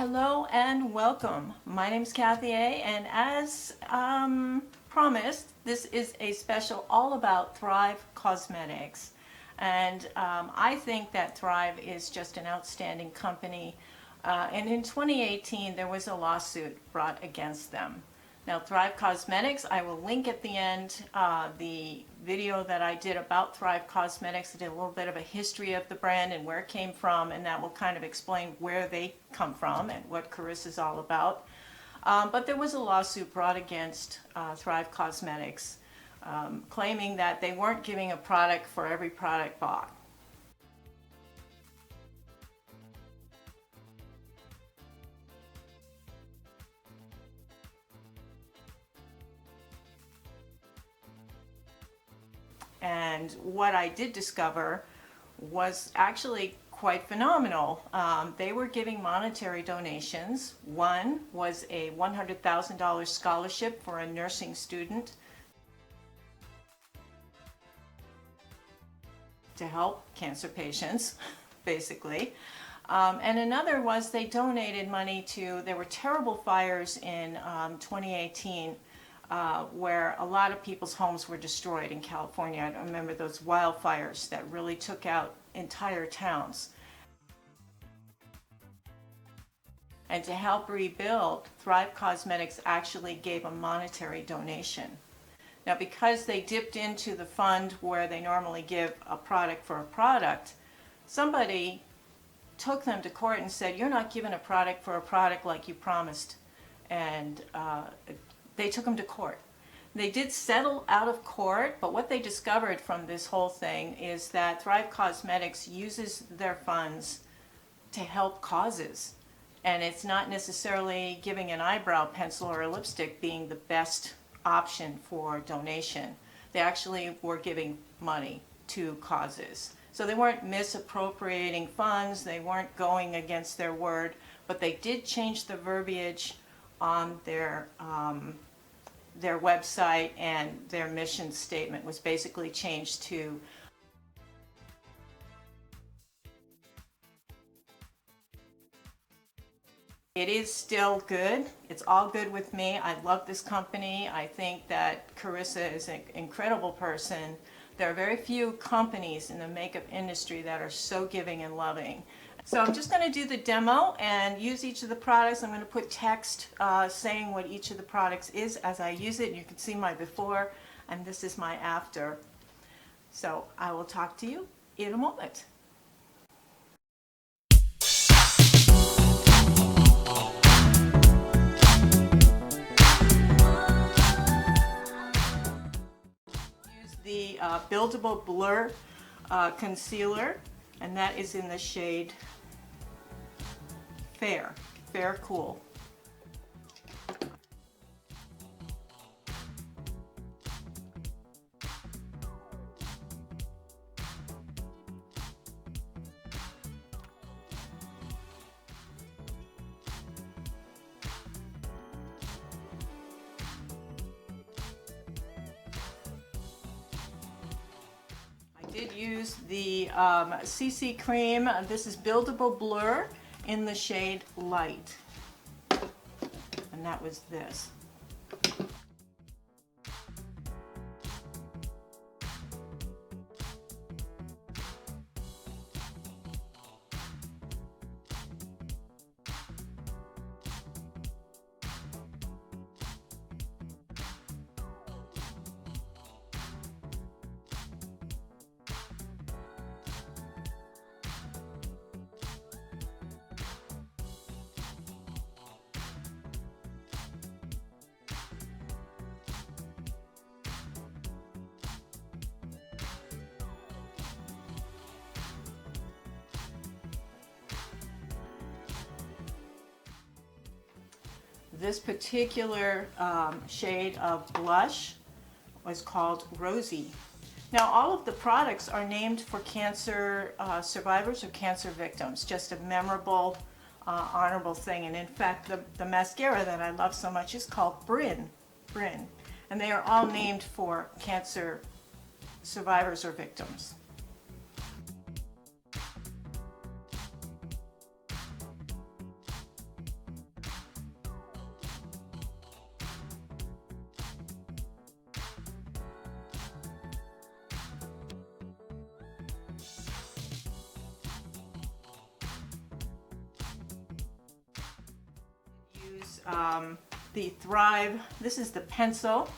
Hello and welcome. My name is Kathy A. and as promised, this is a special all about Thrive Causemetics. And I think that Thrive is just an outstanding company. And in 2018, there was a lawsuit brought against them. Now, Thrive Causemetics, I will link at the end the video that I did about Thrive Causemetics. I did a little bit of a history of the brand and where it came from, and that will kind of explain where they come from and what Carissa is all about. But there was a lawsuit brought against Thrive Causemetics, claiming that they weren't giving a product for every product bought. And what I did discover was actually quite phenomenal. They were giving monetary donations. One was a $100,000 scholarship for a nursing student to help cancer patients, basically. And another was they donated money to, there were terrible fires in 2018 where a lot of people's homes were destroyed in California. I remember those wildfires that really took out entire towns. And to help rebuild, Thrive Causemetics actually gave a monetary donation. Now, because they dipped into the fund where they normally give a product for a product, somebody took them to court and said, "You're not giving a product for a product like you promised." And they took them to court. They did settle out of court, but what they discovered from this whole thing is that Thrive Causemetics uses their funds to help causes. And it's not necessarily giving an eyebrow pencil or a lipstick being the best option for donation. They actually were giving money to causes. So they weren't misappropriating funds, they weren't going against their word, but they did change the verbiage on their website, and their mission statement was basically changed to it is still good. It's all good with me. I love this company. I think that Carissa is an incredible person. There are very few companies in the makeup industry that are so giving and loving. So I'm just going to do the demo and use each of the products. I'm going to put text saying what each of the products is as I use it. You can see my before, and this is my after. So I will talk to you in a moment. Use the Buildable Blur concealer, and that is in the shade Fair Cool. I did use the CC cream. This is Buildable Blur in the shade Light, and that was this. This particular shade of blush was called Rosy. Now, all of the products are named for cancer survivors or cancer victims, just a memorable, honorable thing. And in fact, the mascara that I love so much is called Bryn. And they are all named for cancer survivors or victims. is the Thrive. This is the pencil,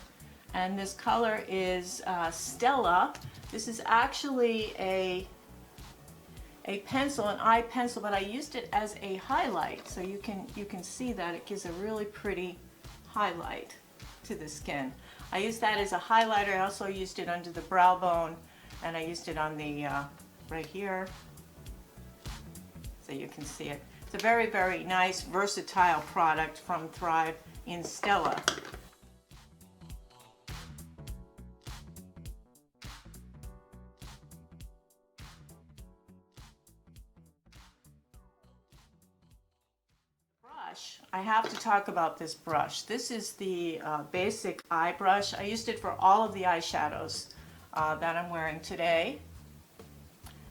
and this color is Stella. This is actually a pencil, an eye pencil, but I used it as a highlight, so you can see that it gives a really pretty highlight to the skin. I used that as a highlighter. I also used it under the brow bone, and I used it on the right here, so you can see it. It's a very, very nice, versatile product from Thrive in Stella. Brush. I have to talk about this brush. This is the basic eye brush. I used it for all of the eyeshadows that I'm wearing today,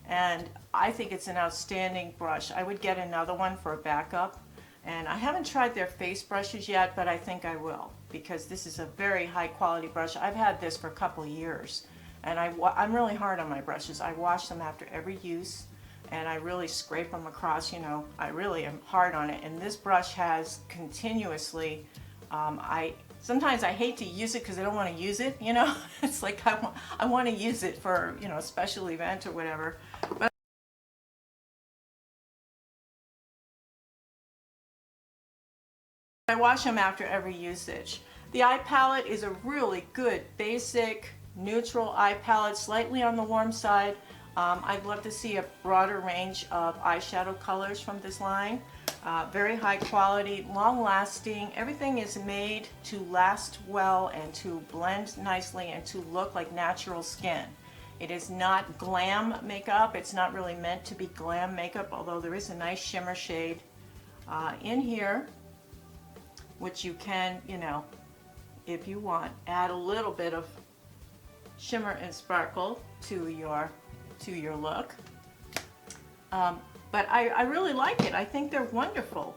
and I think it's an outstanding brush. I would get another one for a backup, and I haven't tried their face brushes yet, but I think I will, because this is a very high quality brush. I've had this for a couple of years, and I'm really hard on my brushes. I wash them after every use, and I really scrape them across, you know, I really am hard on it. And this brush has continuously, sometimes I hate to use it because I don't want to use it, you know. It's like I want to use it for, you know, a special event or whatever. But I wash them after every usage. The eye palette is a really good, basic, neutral eye palette, slightly on the warm side. I'd love to see a broader range of eyeshadow colors from this line. Very high quality, long lasting. Everything is made to last well and to blend nicely and to look like natural skin. It is not glam makeup. It's not really meant to be glam makeup, although there is a nice shimmer shade in here, which you can, you know, if you want, add a little bit of shimmer and sparkle to your look. But I really like it. I think they're wonderful.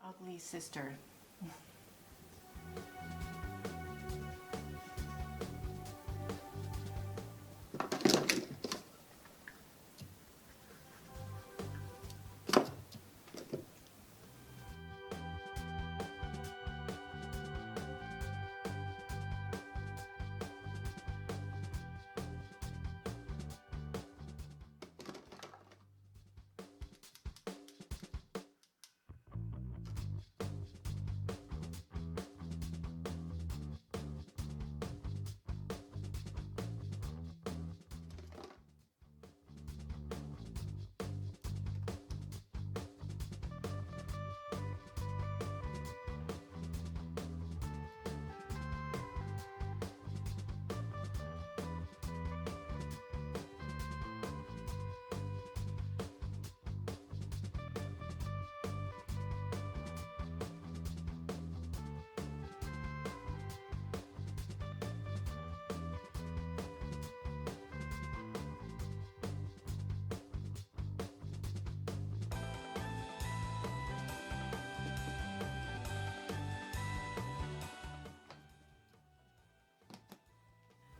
Ugly sister.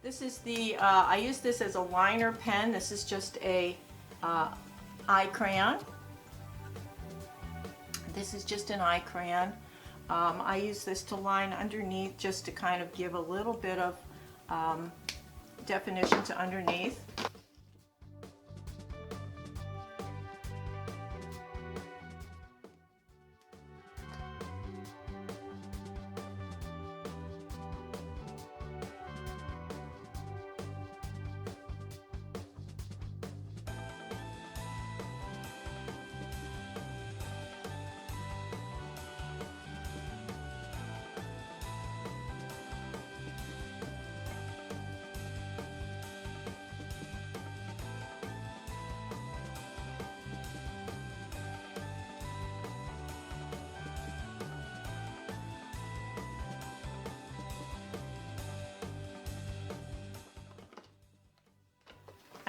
This is the, I use this as a liner pen. This is just a eye crayon. This is just an eye crayon. I use this to line underneath just to kind of give a little bit of definition to underneath.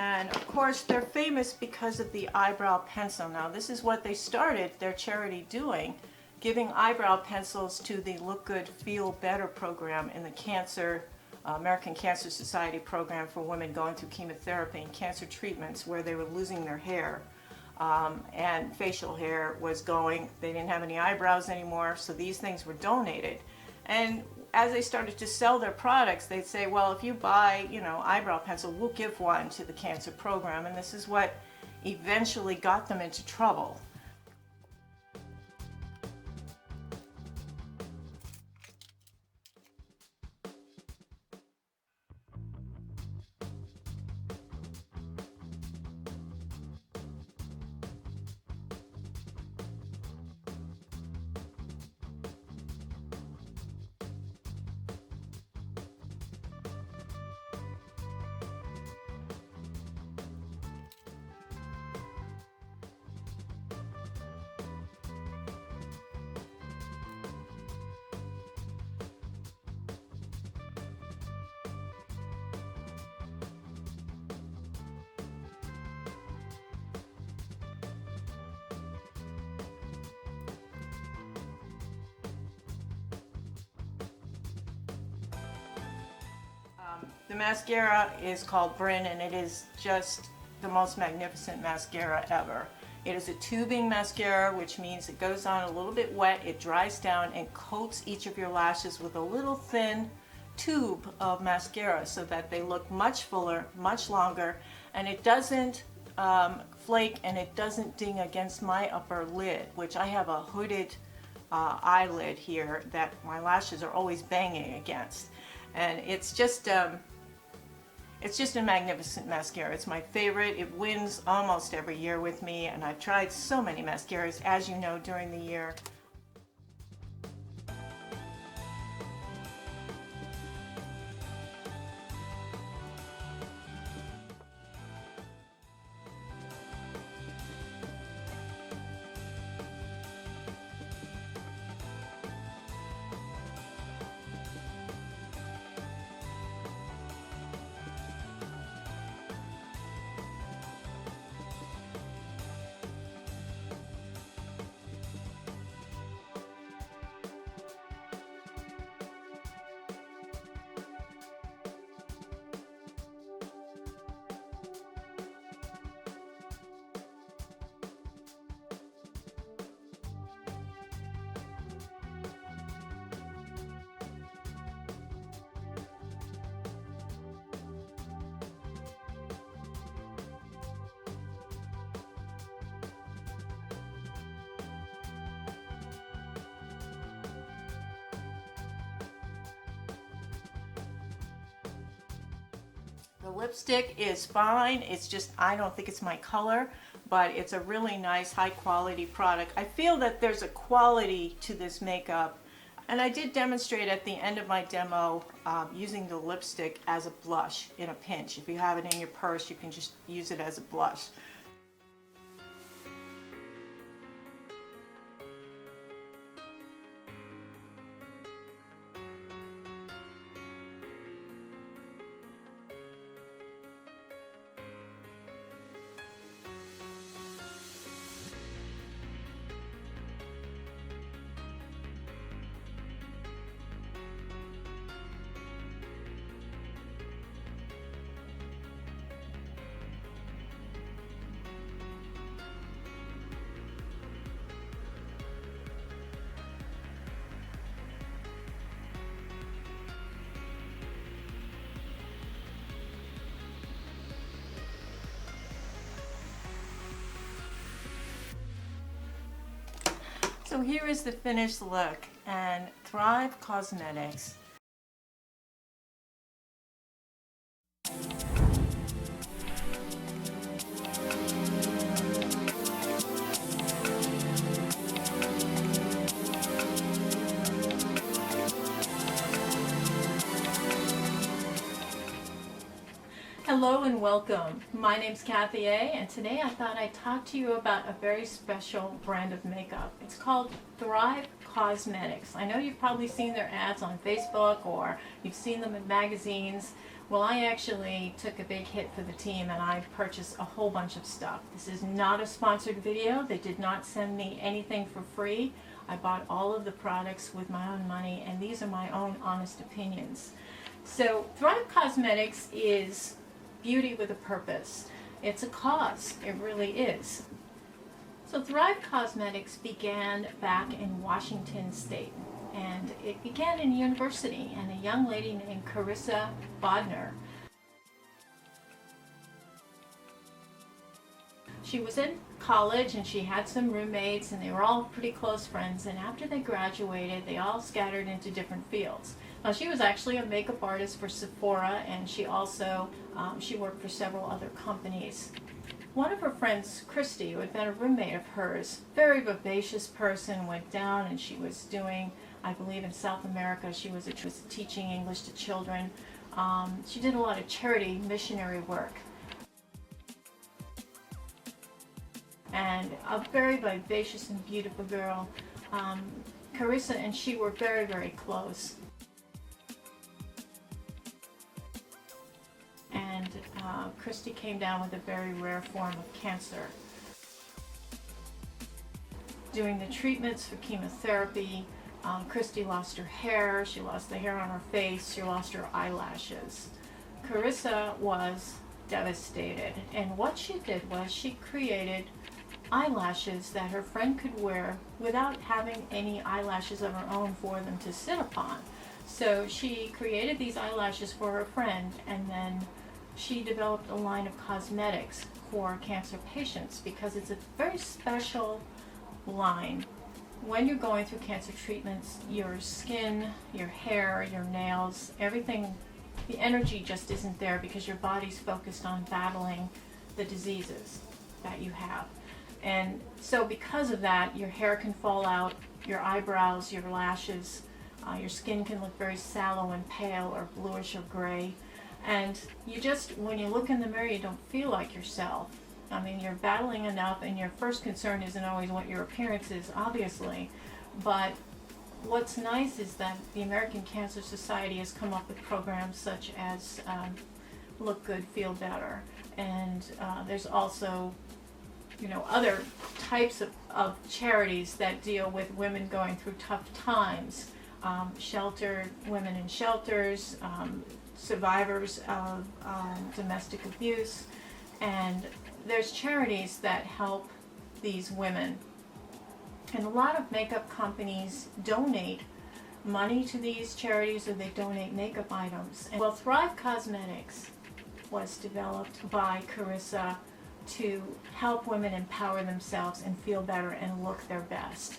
And of course, they're famous because of the eyebrow pencil. Now, this is what they started their charity doing, giving eyebrow pencils to the Look Good, Feel Better program in the American Cancer Society program for women going through chemotherapy and cancer treatments where they were losing their hair. And facial hair was going, they didn't have any eyebrows anymore, so these things were donated. And as they started to sell their products, they'd say, well, if you buy, eyebrow pencil, we'll give one to the cancer program. And this is what eventually got them into trouble. The mascara is called Bryn, and it is just the most magnificent mascara ever. It is a tubing mascara, which means it goes on a little bit wet, it dries down and coats each of your lashes with a little thin tube of mascara so that they look much fuller, much longer, and it doesn't flake and it doesn't ding against my upper lid, which I have a hooded eyelid here that my lashes are always banging against. And it's just a magnificent mascara. It's my favorite. It wins almost every year with me, and I've tried so many mascaras, as you know, during the year. The lipstick is fine. It's just, I don't think it's my color, but it's a really nice, high quality product. I feel that there's a quality to this makeup, and I did demonstrate at the end of my demo using the lipstick as a blush in a pinch. If you have it in your purse, you can just use it as a blush. So here is the finished look, and Thrive Causemetics. Hello and welcome. My name's Kathy A, and today I thought I'd talk to you about a very special brand of makeup. It's called THRIVE Causemetics. I know you've probably seen their ads on Facebook or you've seen them in magazines. Well, I actually took a big hit for the team and I purchased a whole bunch of stuff. This is not a sponsored video. They did not send me anything for free. I bought all of the products with my own money, and these are my own honest opinions. So Thrive Causemetics is beauty with a purpose. It's a cause. It really is. So Thrive Causemetics began back in Washington State, and it began in university, and a young lady named Carissa Bodner. She was in college and she had some roommates and they were all pretty close friends, and after they graduated they all scattered into different fields. Now she was actually a makeup artist for Sephora, and she also she worked for several other companies. One of her friends, Christy, who had been a roommate of hers, very vivacious person, went down and she was doing, I believe in South America, she was teaching English to children. She did a lot of charity missionary work. And a very vivacious and beautiful girl. Carissa and she were very, very close. And Christy came down with a very rare form of cancer. Doing the treatments for chemotherapy, Christy lost her hair, she lost the hair on her face, she lost her eyelashes. Carissa was devastated, and what she did was she created eyelashes that her friend could wear without having any eyelashes of her own for them to sit upon. So she created these eyelashes for her friend, and then she developed a line of cosmetics for cancer patients because it's a very special line. When you're going through cancer treatments, your skin, your hair, your nails, everything, the energy just isn't there because your body's focused on battling the diseases that you have. And so because of that, your hair can fall out, your eyebrows, your lashes, your skin can look very sallow and pale or bluish or gray. And you just, when you look in the mirror, you don't feel like yourself. I mean, you're battling enough, and your first concern isn't always what your appearance is, obviously. But what's nice is that the American Cancer Society has come up with programs such as Look Good, Feel Better. And there's also other types of charities that deal with women going through tough times, women in shelters, survivors of domestic abuse, and there's charities that help these women. And a lot of makeup companies donate money to these charities, or they donate makeup items. And well, Thrive Causemetics was developed by Carissa to help women empower themselves and feel better and look their best.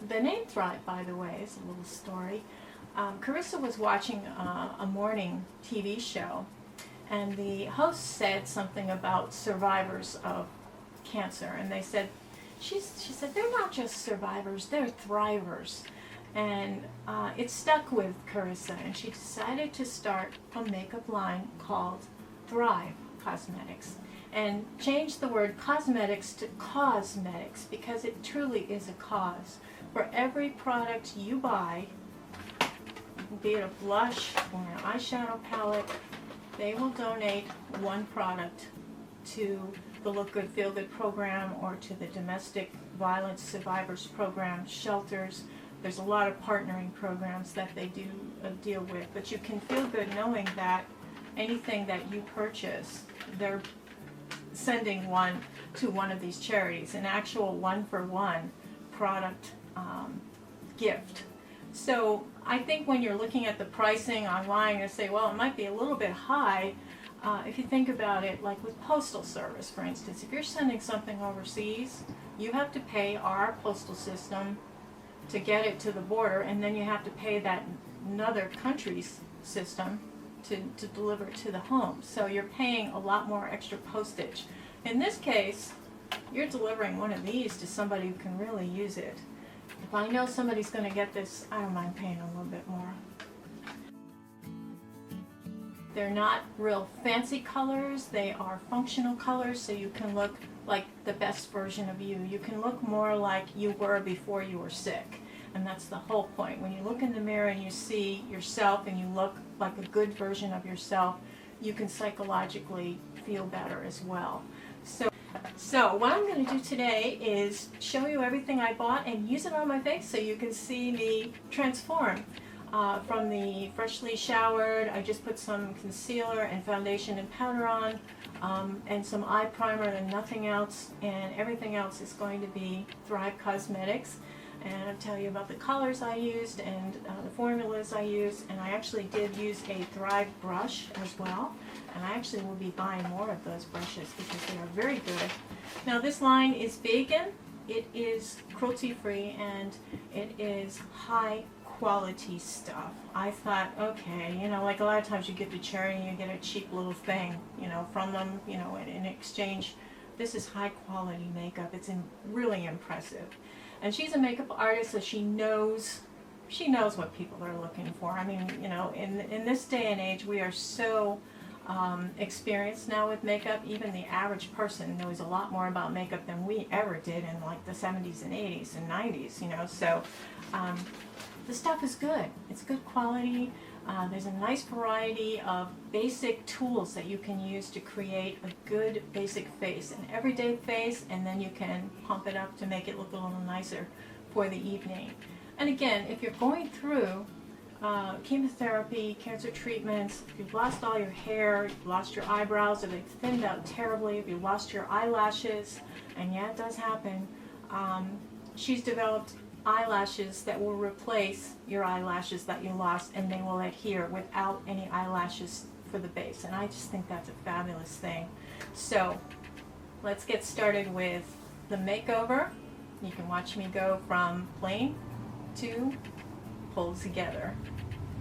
The name Thrive, by the way, is a little story. Carissa was watching a morning TV show, and the host said something about survivors of cancer, and they said, she said, they're not just survivors, they're thrivers. And it stuck with Carissa, and she decided to start a makeup line called Thrive Causemetics, and change the word cosmetics to Causemetics, because it truly is a cause. For every product you buy, be it a blush or an eyeshadow palette, they will donate one product to the Look Good, Feel Good program, or to the Domestic Violence Survivors program, shelters. There's a lot of partnering programs that they do deal with, but you can feel good knowing that anything that you purchase, they're sending one to one of these charities, an actual one-for-one product gift. So I think when you're looking at the pricing online, you say, well, it might be a little bit high. If you think about it, like with postal service, for instance, if you're sending something overseas, you have to pay our postal system to get it to the border, and then you have to pay that another country's system to deliver it to the home. So you're paying a lot more extra postage. In this case, you're delivering one of these to somebody who can really use it. If I know somebody's going to get this, I don't mind paying a little bit more. They're not real fancy colors, they are functional colors, so you can look like the best version of you. You can look more like you were before you were sick. And that's the whole point. When you look in the mirror and you see yourself and you look like a good version of yourself, you can psychologically feel better as well. So what I'm going to do today is show you everything I bought and use it on my face so you can see me transform. From the freshly showered, I just put some concealer and foundation and powder on, and some eye primer and nothing else, and everything else is going to be Thrive Causemetics. And I'll tell you about the colors I used and the formulas I used, and I actually did use a Thrive brush as well, and I actually will be buying more of those brushes because they are very good. Now this line is vegan, it is cruelty free, and it is high quality stuff. I thought, okay, you know, like a lot of times you give to charity, you get a cheap little thing, you know, from them, you know, in exchange. This is high quality makeup. It's really impressive. And she's a makeup artist, so she knows what people are looking for. I mean, you know, in this day and age, we are so experienced now with makeup. Even the average person knows a lot more about makeup than we ever did in like the 70s and 80s and 90s, you know. So the stuff is good. It's good quality. There's a nice variety of basic tools that you can use to create a good basic face, an everyday face, and then you can pump it up to make it look a little nicer for the evening. And again, if you're going through chemotherapy, cancer treatments, if you've lost all your hair, you've lost your eyebrows, if they've thinned out terribly, if you've lost your eyelashes, and yeah, it does happen, she's developed eyelashes that will replace your eyelashes that you lost, and they will adhere without any eyelashes for the base. And I just think that's a fabulous thing. So let's get started with the makeover. You can watch me go from plain to pulled together.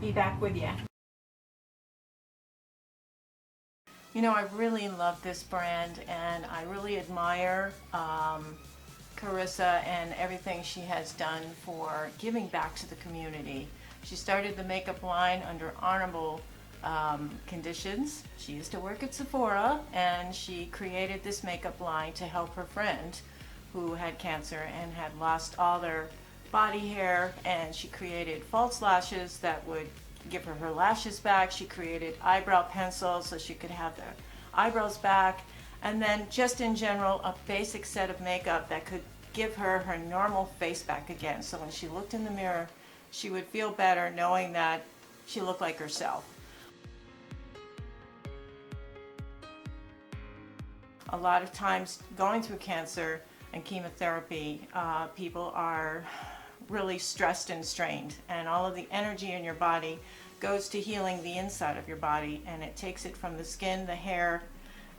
Be back with you. You know, I really love this brand, and I really admire Carissa and everything she has done for giving back to the community. She started the makeup line under honorable conditions. She used to work at Sephora, and she created this makeup line to help her friend who had cancer and had lost all their body hair, and she created false lashes that would give her her lashes back. She created eyebrow pencils so she could have the eyebrows back. And then just in general, a basic set of makeup that could give her her normal face back again. So when she looked in the mirror, she would feel better knowing that she looked like herself. A lot of times going through cancer and chemotherapy, people are really stressed and strained, and all of the energy in your body goes to healing the inside of your body, and it takes it from the skin, the hair,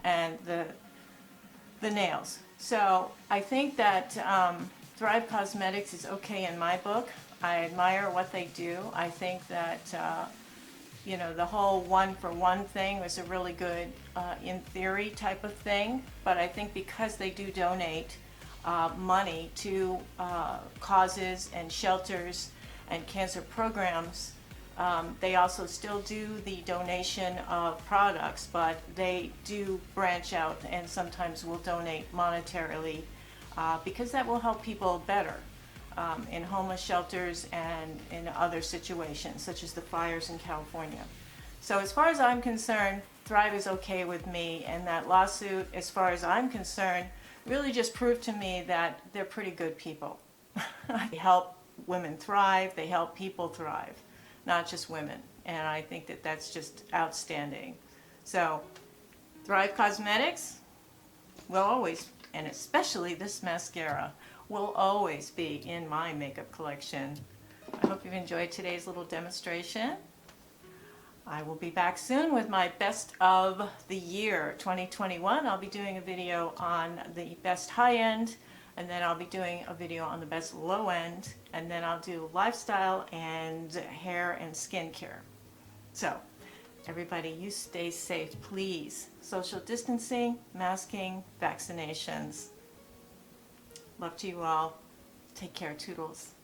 and the nails. So I think that Thrive Causemetics is okay in my book. I admire what they do. I think that you know, the whole one-for-one thing was a really good, in theory, type of thing. But I think because they do donate money to causes and shelters and cancer programs, they also still do the donation of products, but they do branch out and sometimes will donate monetarily because that will help people better in homeless shelters and in other situations, such as the fires in California. So as far as I'm concerned, Thrive is okay with me, and that lawsuit, as far as I'm concerned, really just proved to me that they're pretty good people. They help women thrive, they help people thrive, not just women. And I think that that's just outstanding. So Thrive Causemetics will always, and especially this mascara, will always be in my makeup collection. I hope you've enjoyed today's little demonstration. I will be back soon with my best of the year 2021. I'll be doing a video on the best high end, and then I'll be doing a video on the best low end, and then I'll do lifestyle and hair and skincare. So everybody, you stay safe, please. Social distancing, masking, vaccinations. Love to you all. Take care. Toodles.